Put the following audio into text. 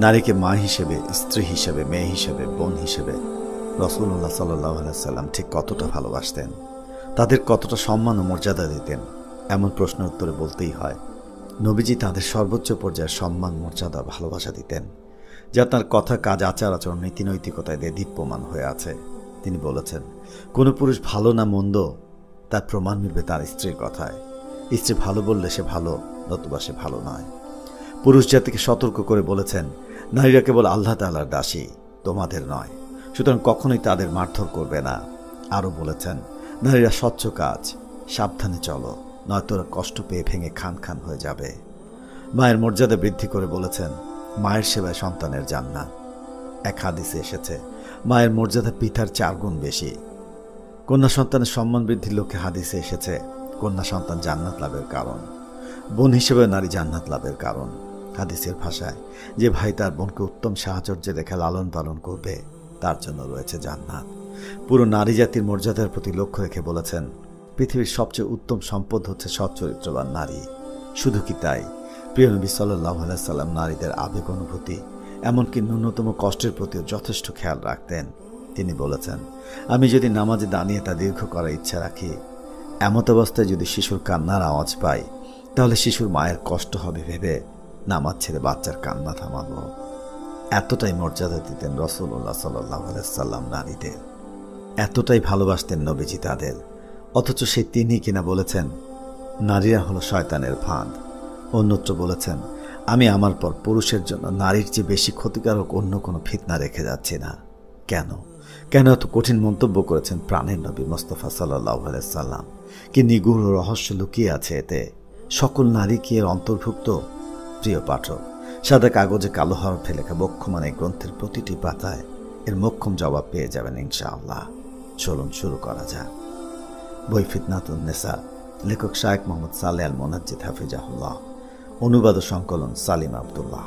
নারীকে মা হিসেবে, স্ত্রী হিসেবে, মেয়ে হিসেবে, বোন হিসেবে রাসূলুল্লাহ সাল্লাল্লাহু আলাইহি সাল্লাম ঠিক কতটা ভালোবাসতেন, তাদের কতটা সম্মান ও মর্যাদা দিতেন, এমন প্রশ্নের উত্তরে বলতেই হয় নবীজি তাদের সর্বোচ্চ পর্যায়ের সম্মান, মর্যাদা, ভালোবাসা দিতেন, যা তার কথা, কাজ, আচার আচরণ, নীতিনৈতিকতায় দিয়ে দীপ্যমান হয়ে আছে। তিনি বলেছেন, কোনো পুরুষ ভালো না মন্দ তার প্রমাণ মিলবে তার স্ত্রীর কথায়। স্ত্রী ভালো বললে সে ভালো, নতুবা সে ভালো নয়। পুরুষ জাতিকে সতর্ক করে বলেছেন, নারীরা কেবল আল্লাহ তাআলার দাসী, তোমাদের নয়, সুতরাং কখনোই তাদের মারধর করবে না। আরও বলেছেন, নারীরা স্বচ্ছ কাজ, সাবধানে চলো, নয়তো কষ্ট পেয়ে ভেঙে খান খান হয়ে যাবে। মায়ের মর্যাদা বৃদ্ধি করে বলেছেন, মায়ের সেবায় সন্তানের জান্নাত। এক হাদিসে এসেছে, মায়ের মর্যাদা পিতার 4 গুণ বেশি। কন্যা সন্তানের সম্মান বৃদ্ধির লক্ষ্যে হাদিসে এসেছে, কন্যা সন্তান জান্নাত লাভের কারণ, বোন হিসেবে নারী জান্নাত লাভের কারণ। হাদিসের ভাষায়, যে ভাই তার বোনকে উত্তম সাহচর্যে রেখে লালন পালন করবে তার জন্য রয়েছে জান্নাত। পুরো নারী জাতির মর্যাদার প্রতি লক্ষ্য রেখে বলেছেন, পৃথিবীর সবচেয়ে উত্তম সম্পদ হচ্ছে সৎ চরিত্রবান নারী। শুধু কি তাই, প্রিয় নবী সাল্লাল্লাহু আলাইহি সাল্লাম নারীদের আবেগ, অনুভূতি, এমনকি ন্যূনতম কষ্টের প্রতিও যথেষ্ট খেয়াল রাখতেন। তিনি বলেছেন, আমি যদি নামাজে দাঁড়িয়ে তা দীর্ঘ করার ইচ্ছা রাখি, এমত অবস্থায় যদি শিশুর কান্নার আওয়াজ পাই, তাহলে শিশুর মায়ের কষ্ট হবে ভেবে নামাজ ছেড়ে বাচ্চার কান্না থামাবো। এতটাই মর্যাদা দিতেন রাসূলুল্লাহ সাল্লাল্লাহু আলাইহি সাল্লাম নারীদের, এতটাই ভালোবাসতেন নবীজি তাদের। অথচ সেই তিনি কিনা বলেছেন, নারীরা হলো শয়তানের ফাঁদ। অন্যত্র বলেছেন, আমি আমার পর পুরুষের জন্য নারীর চেয়ে বেশি ক্ষতিকারক অন্য কোনো ফিতনা রেখে যাচ্ছি না। কেন কেন এত কঠিন মন্তব্য করেছেন প্রাণের নবী মুস্তাফা সাল্লাল্লাহু আলাইহি সাল্লাম? কি নিগূঢ় রহস্য লুকিয়ে আছে এতে? সকল নারী কি এর অন্তর্ভুক্ত? প্রিয় পাঠক, সাদা কাগজে কালো হরফে লেখা বক্ষমান এই গ্রন্থের প্রতিটি পাতায় এর মোক্ষম জবাব পেয়ে যাবেন ইনশাআল্লাহ। চলুন শুরু করা যাক। বই ফিতনাতুন নেসা, লেখক শায়েখ মোহাম্মদ সালেহ আল মোনাজ্জিদ হাফিজাহুল্লাহ, অনুবাদ ও সংকলন সালিম আব্দুল্লাহ।